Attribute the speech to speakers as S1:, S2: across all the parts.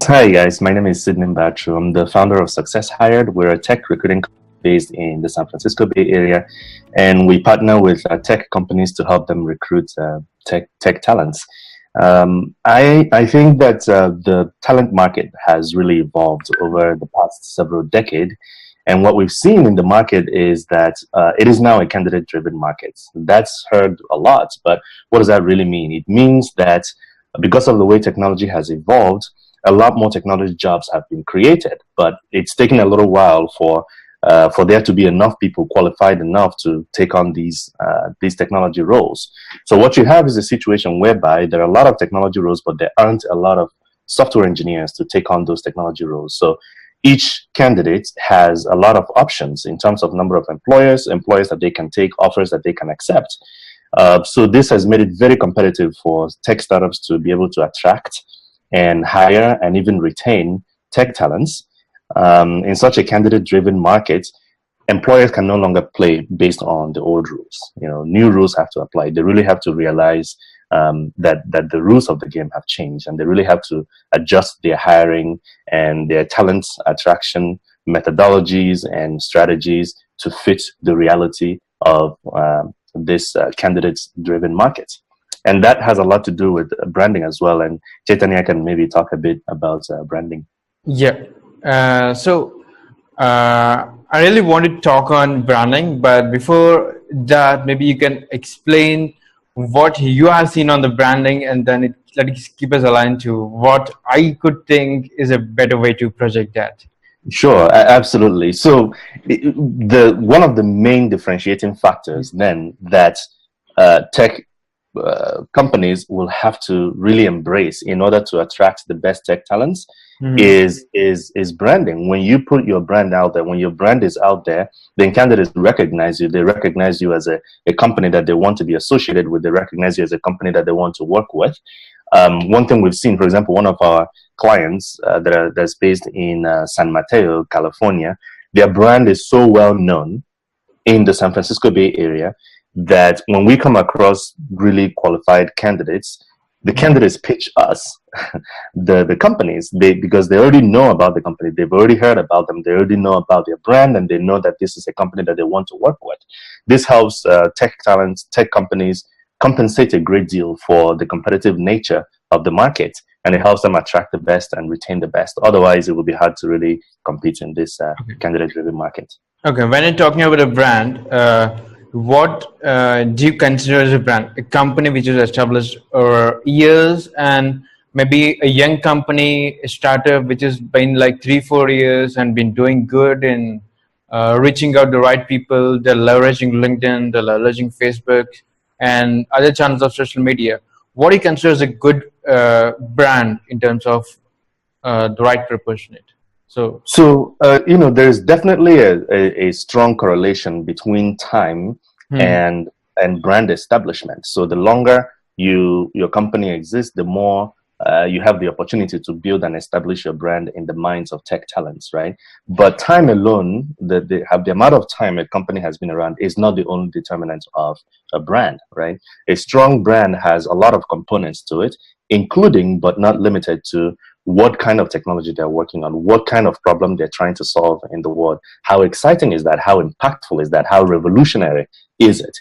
S1: Hi guys, my name is Sidney Batru. I'm the founder of Success Hired. We're a tech recruiting company based in the San Francisco Bay Area, and we partner with tech companies to help them recruit tech talents. I think that the talent market has really evolved over the past several decades, and what we've seen in the market is that it is now a candidate-driven market. That's heard a lot, but what does that really mean? It means that because of the way technology has evolved, a lot more technology jobs have been created, but it's taken a little while for there to be enough people qualified enough to take on these technology roles. So what you have is a situation whereby there are a lot of technology roles, but there aren't a lot of software engineers to take on those technology roles. So each candidate has a lot of options in terms of number of employers that they can take, offers that they can accept. So this has made it very competitive for tech startups to be able to attract and hire and even retain tech talents. In such a candidate-driven market, employers can no longer play based on the old rules. New rules have to apply. They really have to realize that the rules of the game have changed, and they really have to adjust their hiring and their talent attraction methodologies and strategies to fit the reality of this candidate-driven market. And that has a lot to do with branding as well. And Chaitanya can maybe talk a bit about branding.
S2: Yeah. I really want to talk on branding, but before that, maybe you can explain what you have seen on the branding, and then let's keep us aligned to what I could think is a better way to project that.
S1: Sure, absolutely. So one of the main differentiating factors then that tech companies will have to really embrace in order to attract the best tech talents is branding. When you put your brand out there, when your brand is out there, then candidates recognize you. They recognize you as a company that they want to be associated with. They recognize you as a company that they want to work with. One thing we've seen, for example, one of our clients that's based in San Mateo, California, their brand is so well known in the San Francisco Bay Area that when we come across really qualified candidates, the candidates pitch us the companies because they already know about the company. They've already heard about them. They already know about their brand, and they know that this is a company that they want to work with. This helps tech talents, tech companies compensate a great deal for the competitive nature of the market, and it helps them attract the best and retain the best. Otherwise, it will be hard to really compete in this candidate-driven market.
S2: Okay, when you're talking about a brand, what do you consider as a brand? A company which is established over years, and maybe a young company, a startup which has been like 3-4 years and been doing good in reaching out the right people. They're leveraging LinkedIn, they're leveraging Facebook and other channels of social media. What do you consider as a good brand in terms of the right proportionate? So
S1: there's definitely a strong correlation between time and brand establishment. So the longer your company exists, the more you have the opportunity to build and establish your brand in the minds of tech talents, right? But time alone, the amount of time a company has been around is not the only determinant of a brand, right? A strong brand has a lot of components to it, including but not limited to what kind of technology they're working on, what kind of problem they're trying to solve in the world. How exciting is that? How impactful is that? How revolutionary is it?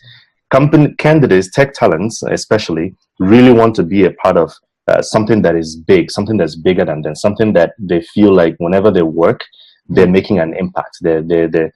S1: Company candidates, tech talents especially, really want to be a part of something that is big, something that's bigger than them, something that they feel like whenever they work, they're making an impact. They're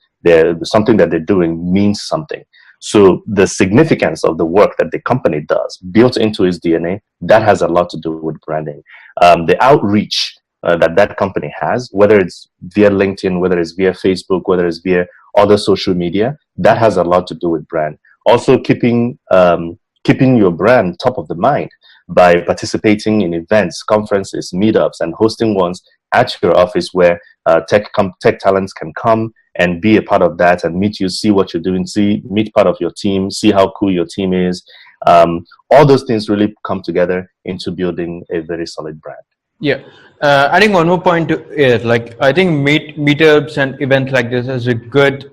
S1: something that they're doing means something. So the significance of the work that the company does, built into its DNA, that has a lot to do with branding. The outreach that company has, whether it's via LinkedIn, whether it's via Facebook, whether it's via other social media, that has a lot to do with brand. Also, keeping your brand top of the mind by participating in events, conferences, meetups, and hosting ones at your office where tech talents can come and be a part of that and meet you, see what you're doing, meet part of your team, see how cool your team is. All those things really come together into building a very solid brand.
S2: Yeah, adding one more point to it, like I think meetups and events like this is a good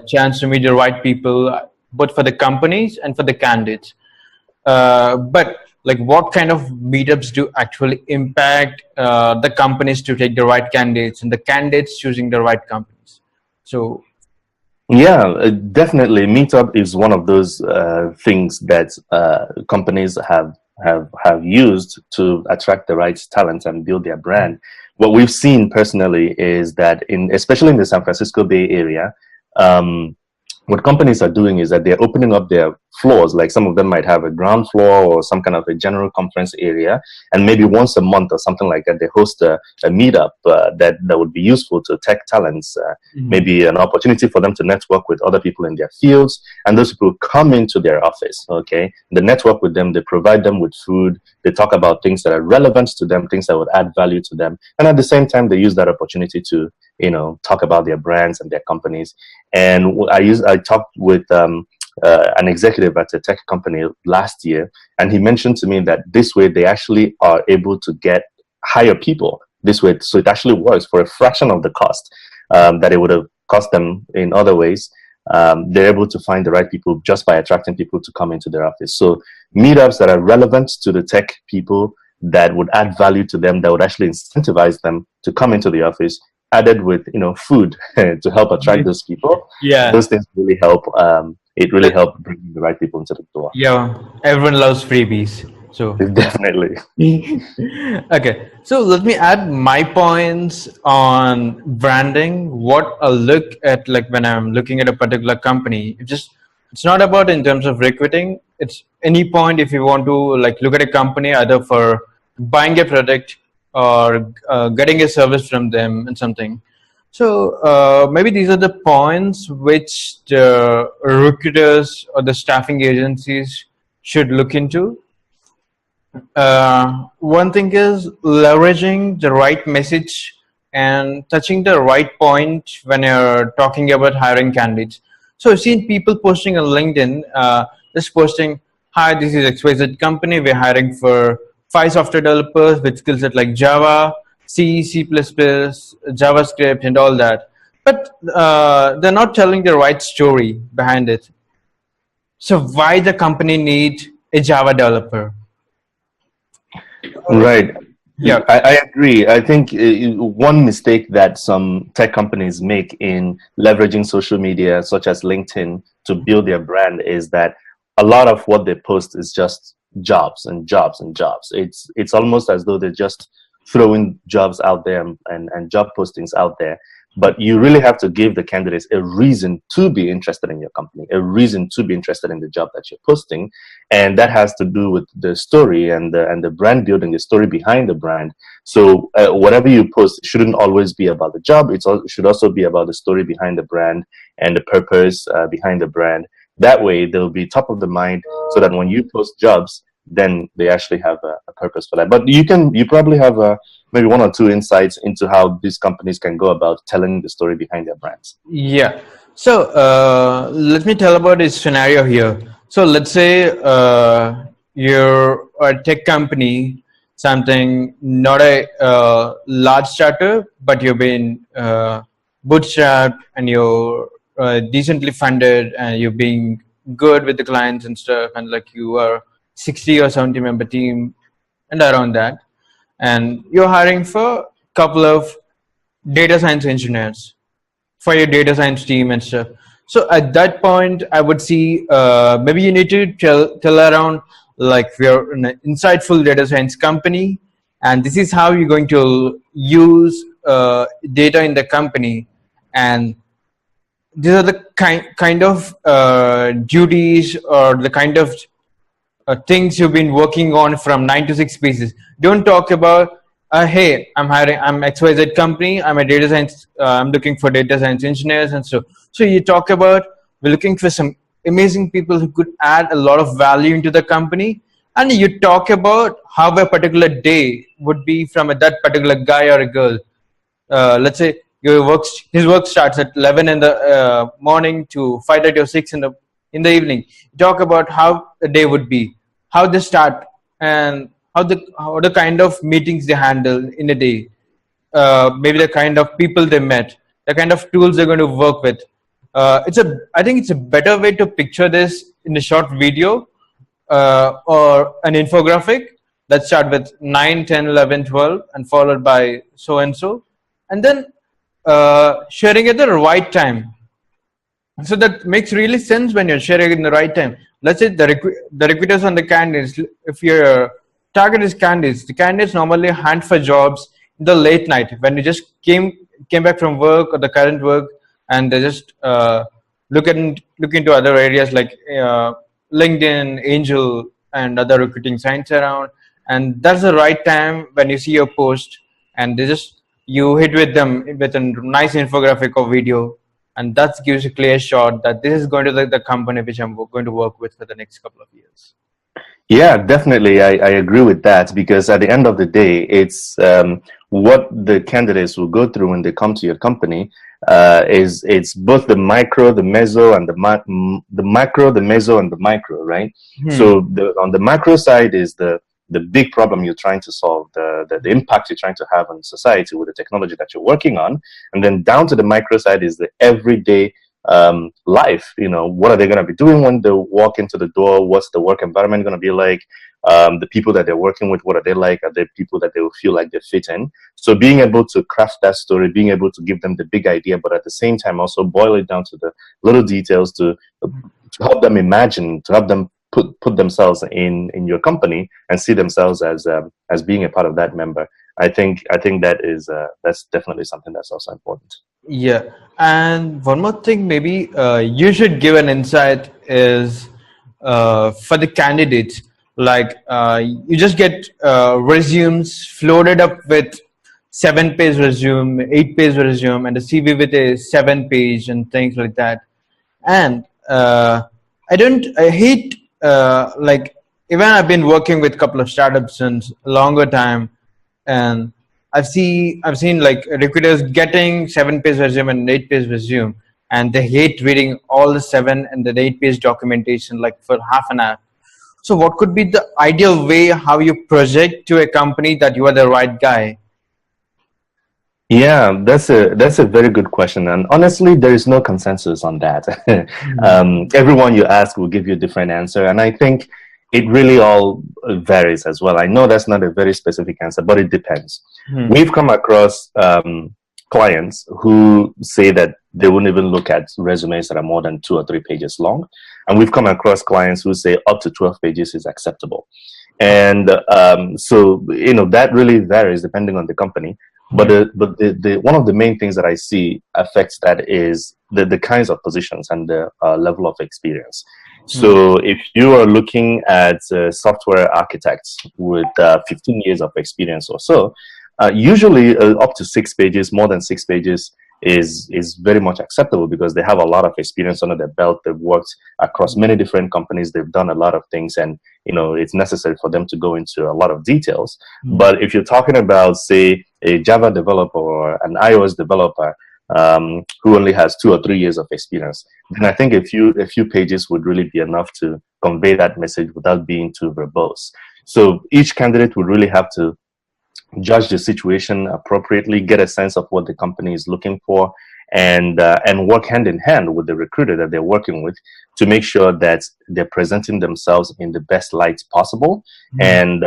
S2: chance to meet the right people, both for the companies and for the candidates. But like what kind of meetups do actually impact the companies to take the right candidates and the candidates choosing the right companies. So
S1: Yeah, definitely. Meetup is one of those things that companies have used to attract the right talent and build their brand. What we've seen personally is that especially in the San Francisco Bay Area, um, what companies are doing is that they're opening up their floors. Like some of them might have a ground floor or some kind of a general conference area, and maybe once a month or something like that, they host a meetup that would be useful to tech talents. Maybe an opportunity for them to network with other people in their fields, and those people come into their office. Okay, they network with them, they provide them with food, they talk about things that are relevant to them, things that would add value to them, and at the same time, they use that opportunity to talk about their brands and their companies. And I talked with an executive at a tech company last year, and he mentioned to me that this way they actually are able to hire people this way, so it actually works for a fraction of the cost that it would have cost them in other ways. They're able to find the right people just by attracting people to come into their office. So meetups that are relevant to the tech people, that would add value to them, that would actually incentivize them to come into the office, added with food to help attract those people.
S2: yeah,
S1: Those things really help. It really helped bring the right people into the door.
S2: yeah, everyone loves freebies. So
S1: Definitely.
S2: okay, so let me add my points on branding. What I look at, like when I'm looking at a particular company, it's not about in terms of recruiting. It's any point if you want to like look at a company either for buying a product or getting a service from them and something. So maybe these are the points which the recruiters or the staffing agencies should look into. One thing is leveraging the right message and touching the right point when you're talking about hiring candidates. So I've seen people posting on LinkedIn, just posting, "Hi, this is XYZ company. We're hiring for 5 software developers with skill set like Java, C, C++, JavaScript, and all that." But they're not telling the right story behind it. So why the company need a Java developer?
S1: Right.
S2: Yeah.
S1: I agree. I think one mistake that some tech companies make in leveraging social media, such as LinkedIn, to build their brand is that a lot of what they post is just jobs and jobs and jobs. It's almost as though they're just throwing jobs out there and job postings out there. But you really have to give the candidates a reason to be interested in your company, a reason to be interested in the job that you're posting. And that has to do with the story and the brand building, the story behind the brand. So whatever you post shouldn't always be about the job. It should also be about the story behind the brand and the purpose behind the brand. That way, they'll be top of the mind, so that when you post jobs, then they actually have a purpose for that. But you probably have maybe one or two insights into how these companies can go about telling the story behind their brands.
S2: Yeah. So let me tell about this scenario here. So let's say you're a tech company, something not a large startup, but you've been bootstrapped and you're decently funded and you're being good with the clients and stuff, and like you are 60 or 70 member team and around that, and you're hiring for a couple of data science engineers for your data science team and stuff. So at that point, I would see maybe you need to tell around like we're an insightful data science company, and this is how you're going to use data in the company, and these are the kind of duties or the kind of things you've been working on from 9 to 6 pieces. Don't talk about, hey, I'm XYZ company, I'm a data science, I'm looking for data science engineers and so. So you talk about, we're looking for some amazing people who could add a lot of value into the company. And you talk about how a particular day would be from that particular guy or a girl. Let's say his work starts at 11 in the morning to 5:30 or 6 in the evening. Talk about how the day would be, how they start, and how the kind of meetings they handle in a day. Maybe the kind of people they met, the kind of tools they're going to work with. I think it's a better way to picture this in a short video. or an infographic that start with 9, 10, 11, 12, and followed by so and so, and then sharing at the right time. So that makes really sense when you're sharing in the right time. Let's say the recruiters and the candidates. If your target is candidates, the candidates normally hunt for jobs in the late night when you just came back from work or the current work, and they just look into other areas like LinkedIn, Angel, and other recruiting sites around. And that's the right time when you see your post, and they just you hit with them with a nice infographic or video, and that gives a clear shot that this is going to the company which I'm going to work with for the next couple of years.
S1: Yeah, definitely. I agree with that because at the end of the day, it's what the candidates will go through when they come to your company. Is it's both the micro, the meso, and the macro, the meso, and the micro, right? So on the macro side is the big problem you're trying to solve, the impact you're trying to have on society with the technology that you're working on, and then down to the micro side is the everyday life. What are they going to be doing when they walk into the door? What's the work environment going to be like? The people that they're working with, what are they like? Are they people that they will feel like they fit in? So being able to craft that story, being able to give them the big idea, but at the same time also boil it down to the little details to help them imagine, to help them put themselves in your company and see themselves as being a part of that member. I think that's definitely something that's also important.
S2: Yeah, and one more thing, maybe you should give an insight is for the candidates. Like you just get resumes floated up with 7-page resume, 8-page resume, and a CV with a 7-page and things like that. And I hate like even I've been working with a couple of startups since a longer time, and I've seen like recruiters getting 7-page resume and 8-page resume, and they hate reading all the 7 and the 8-page documentation like for half an hour. So what could be the ideal way how you project to a company that you are the right guy?
S1: Yeah, that's a very good question, and honestly, there is no consensus on that. Everyone you ask will give you a different answer, and I think it really all varies as well. I know that's not a very specific answer, but it depends. We've come across clients who say that they wouldn't even look at resumes that are more than 2 or 3 pages long, and we've come across clients who say up to 12 pages is acceptable. And so that really varies depending on the company. But the one of the main things that I see affects that is the kinds of positions and the level of experience. So if you are looking at software architects with 15 years of experience or so, usually up to 6 pages, more than 6 pages is very much acceptable because they have a lot of experience under their belt. They've worked across many different companies. They've done a lot of things, and it's necessary for them to go into a lot of details. But if you're talking about, say, a Java developer or an iOS developer who only has 2 or 3 years of experience, then I think a few pages would really be enough to convey that message without being too verbose. So each candidate would really have to judge the situation appropriately, get a sense of what the company is looking for, and work hand in hand with the recruiter that they're working with to make sure that they're presenting themselves in the best light possible. And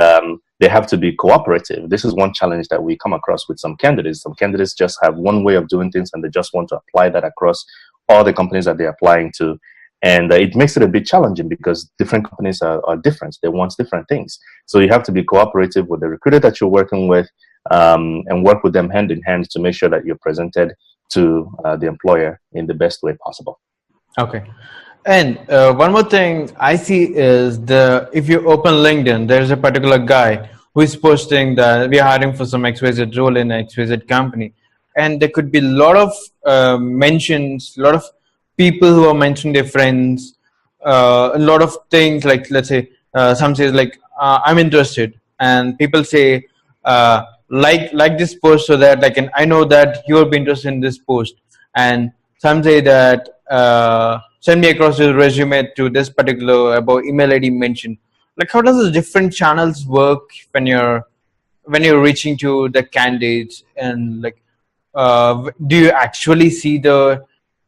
S1: they have to be cooperative. This is one challenge that we come across with some candidates. Some candidates just have one way of doing things, and they just want to apply that across all the companies that they're applying to. And it makes it a bit challenging because different companies are different. They want different things. So you have to be cooperative with the recruiter that you're working with, and work with them hand in hand to make sure that you're presented to the employer in the best way possible.
S2: Okay. And one more thing I see is if you open LinkedIn, there's a particular guy who is posting that we are hiring for some XYZ role in XYZ company. And there could be a lot of mentions, a lot of people who are mentioning their friends, a lot of things like, let's say, some says like, I'm interested. And people say, like this post so that I know that you'll be interested in this post. And some say that, send me across your resume to this particular about email ID mentioned. Like, how does the different channels work when you're reaching to the candidates, and like, do you actually see the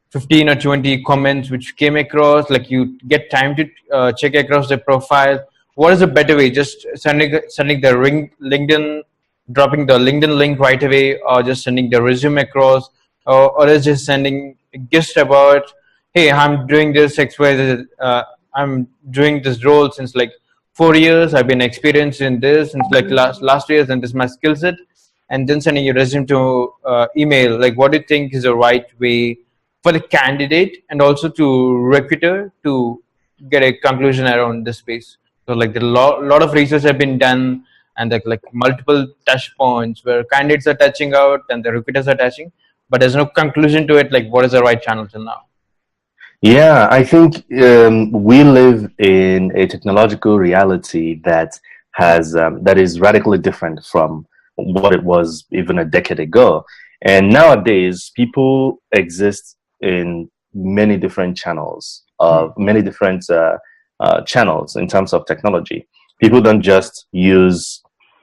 S2: 15 or 20 comments which came across, like you get time to check across the profile? What is a better way? Just sending the LinkedIn, dropping the LinkedIn link right away, or just sending the resume across, or is just sending a gist about, hey, I'm doing this XYZ, I'm doing this role since like 4 years. I've been experienced in this since like last years, and this is my skill set. And then sending your resume to email. Like, what do you think is the right way for the candidate and also to recruiter to get a conclusion around this space? So, like, the lot of research have been done, and like multiple touch points where candidates are touching out and the recruiters are touching, but there's no conclusion to it. Like, what is the right channel till now?
S1: Yeah, I think we live in a technological reality that is radically different from what it was even a decade ago. And nowadays, people exist in many different channels, many different channels in terms of technology. People don't just use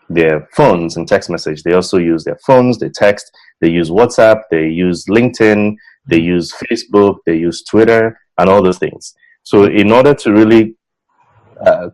S1: their phones and text message. They also use their phones, they text, they use WhatsApp, they use LinkedIn, they use Facebook, they use Twitter, and all those things. So in order to really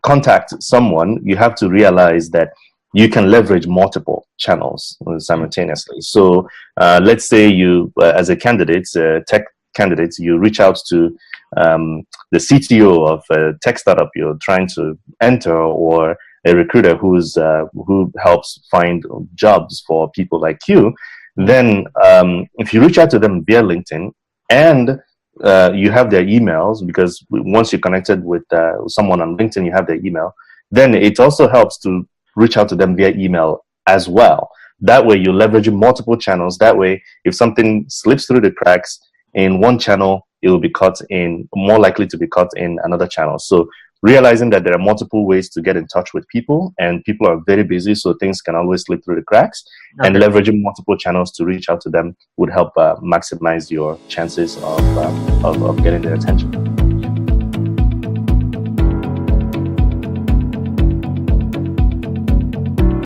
S1: contact someone, you have to realize that you can leverage multiple channels simultaneously. So let's say you, as a candidate, tech candidate, you reach out to the CTO of a tech startup you're trying to enter, or a recruiter who helps find jobs for people like you. Then if you reach out to them via LinkedIn and you have their emails, because once you're connected with someone on LinkedIn, you have their email, then it also helps to reach out to them via email as well. That way you're leveraging multiple channels. That way, if something slips through the cracks in one channel, it will be caught in, more likely to be caught in another channel. So realizing that there are multiple ways to get in touch with people, and people are very busy, so things can always slip through the cracks. Okay. And leveraging multiple channels to reach out to them would help maximize your chances of getting their attention.